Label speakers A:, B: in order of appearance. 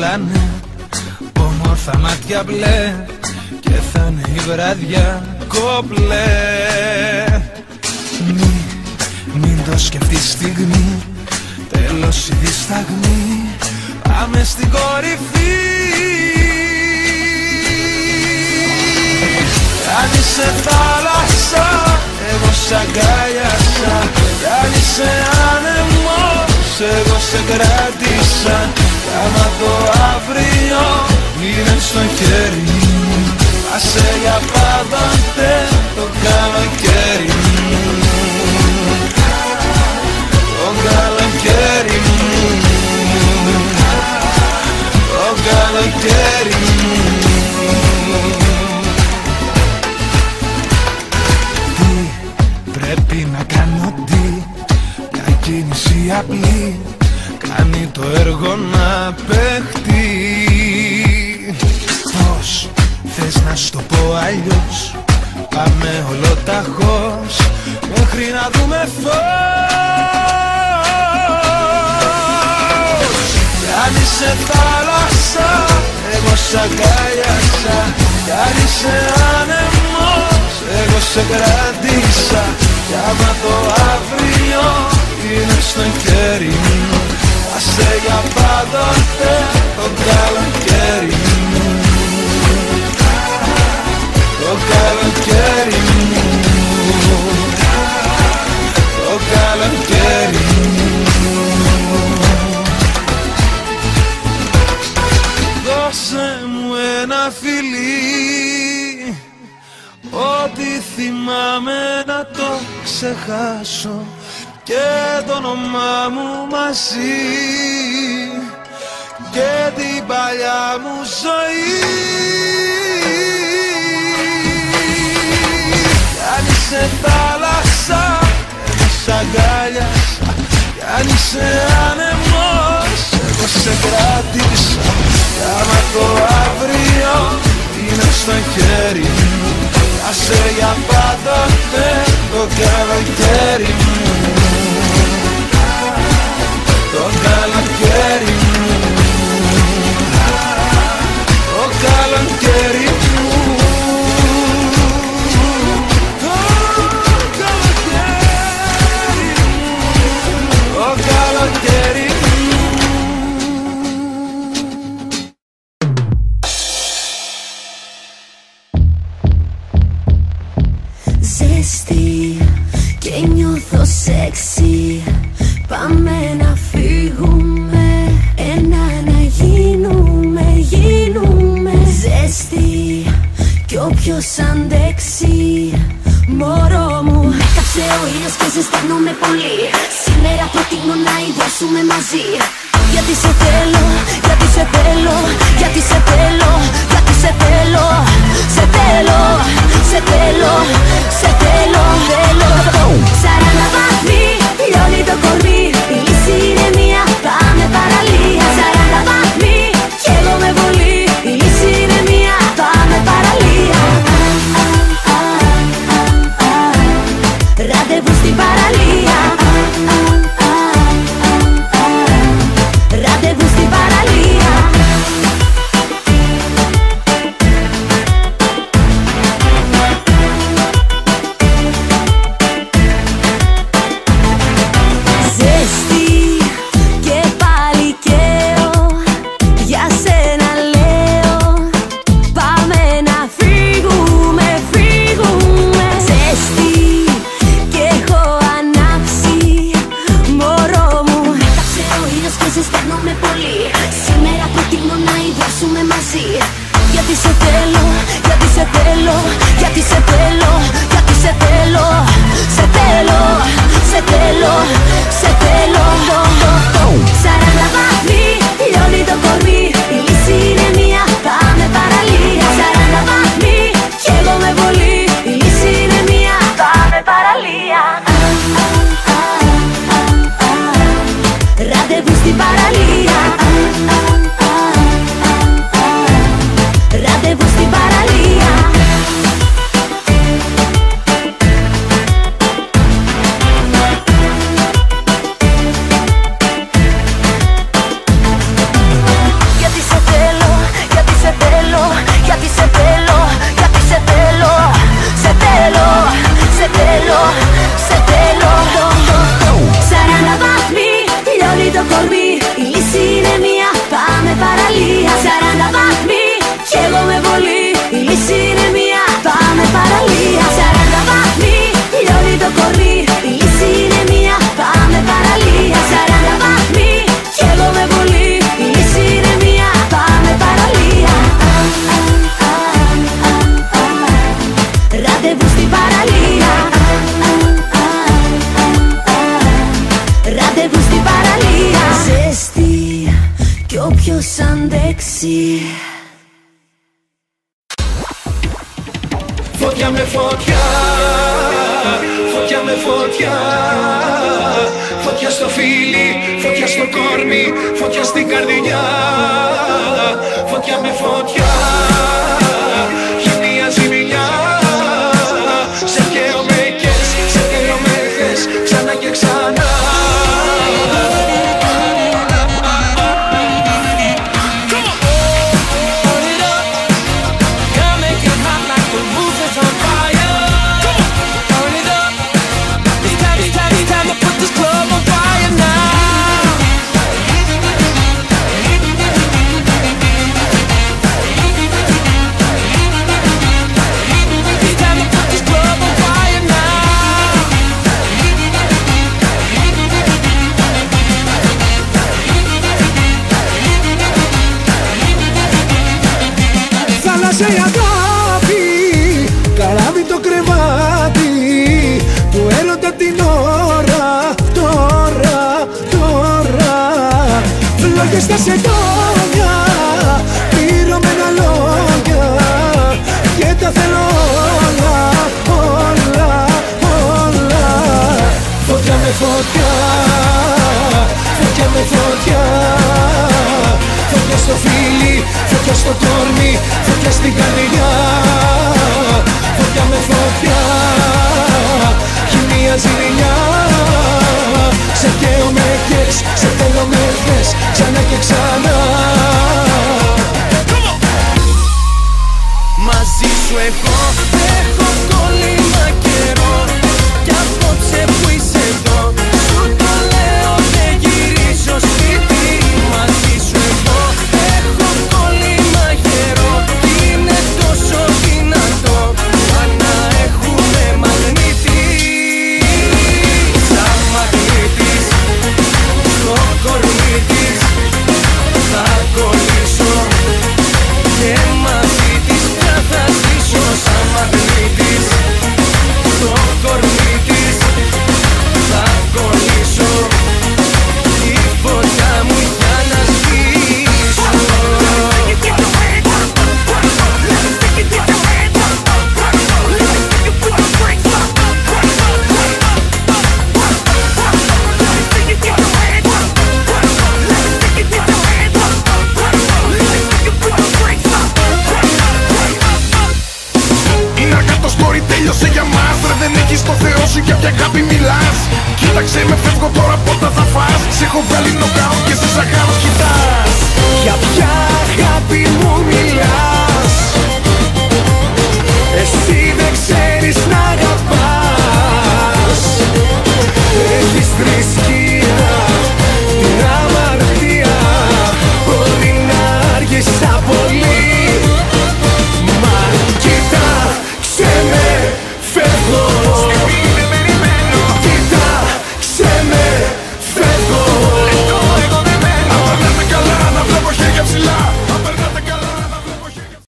A: κολλάνε, όμορφα μάτια μπλε, και θα είναι η βράδια κομπλέ. Μην το σκεφτείς στιγμή, τέλος η δισταγμή, πάμε στην κορυφή. Αν είσαι θάλασσα, εγώ σ' αγκάλιασα. Αν είσαι άνεμος, εγώ σε κράτησα. Κι άμα το αύριο είναι στο χέρι μου, άσε για πάντοτε το καλοκαίρι μου. Το καλοκαίρι μου, το καλοκαίρι μου. Πρέπει να κάνω τι, μια κίνηση απλή κάνει το έργο να παιχτεί. Πώς θες να σου το πω αλλιώς, πάμε ολοταχώς μέχρι να δούμε φως. Κι αν είσαι θάλασσα, εγώ σ' αγκάλιασα. Κι αν είσαι άνεμος, εγώ σε κράτησα. Κι άμα το αύριο είναι στο χέρι μου, άσε για πάντοτε το καλοκαίρι μου. Το καλοκαίρι μου, το καλοκαίρι μου. Δώσε μου ένα φιλί, ό,τι θυμάμαι να το ξεχάσω, και το όνομά μου μαζί, και την παλιά μου ζωή. Κι αν είσαι θάλασσα, εγώ σ' αγκάλιασα. Κι αν είσαι άνεμος, εγώ σε κράτησα. Κι άμα το αύριο είναι στο χέρι μου, άσε για πάντοτε το καλοκαίρι μου. Το καλοκαίρι μου, το καλοκαίρι μου, το καλοκαίρι μου, το καλοκαίρι μου.
B: Ζέστη και νιώθω σεξι, πάμε να φύγουμε, ένα να γίνουμε, γίνουμε. Ζέστη κι όποιος αντέξει, μωρό μου. Κάψε ο ήλιος και ζεσταίνομαι πολύ, σήμερα προτείνω να ιδρώσουμε μαζί. Γιατί σε θέλω, γιατί σε θέλω, γιατί σε θέλω, γιατί σε θέλω. Σε θέλω, σε θέλω, σε θέλω, θέλω. 40 βαθμοί, λιώνει το κορμί, η λύση είναι μία, πάμε παραλία. 40 βαθμοί, καίγομαι πολύ, η λύση είναι μία, πάμε παραλία. Ραντεβού στην παραλία. Ραντεβού στην παραλία.
A: Φωτιά με φωτιά, φωτιά με φωτιά. Φωτιά στο φίλι, φωτιά στο κόρμι, φωτιά στην καρδιά. Φωτιά με φωτιά, χημεία ζημιά. Σε καίω με κες, σε καίω με θες, ξανά και ξανά.
C: Σε αγάπη, καράβι το κρεβάτι του έρωτα την ώρα, τώρα, τώρα. Λόγια στα σεντόνια, πληρωμένα λόγια και τα θέλω όλα, όλα, όλα. Φωτιά με φωτιά, φωτιά με φωτιά. Φωτιά στο φίλι, φωτιά στο κόρμι, φωτιά στην καρδιά. Φωτιά με φωτιά, χημεία ζημιά. Σε καίω με κες, σε θέλω με θες, ξανά και ξανά.
A: Μαζί σου εγώ έχω κόλλημα καιρό, κι απόψε που είσαι εδώ σου το λέω δεν γυρίζω σπίτι. Μαζί σου εγώ έχω κόλλημα καιρό, είναι τόσο δυνατό σαν να έχουμε μαγνήτη. Σαν μαγνήτης στο κορμί της θα κολλήσω και μαζί της πια θα ζήσω. Σαν μαγνήτης στο κορμί της θα κολλήσω, τη φωτιά μου για να σβήσω.
D: Είναι αργά το story, τέλειωσε για μας. Ρε δεν έχεις το Θεό σου, για ποια αγάπη μιλάς? Κοίταξε με, φεύγω τώρα, πότε θα φας? Σ' έχω βγάλει νοκάουτ και σε σαγάρο κοιτάς.
A: Για ποια αγάπη μου μιλάς?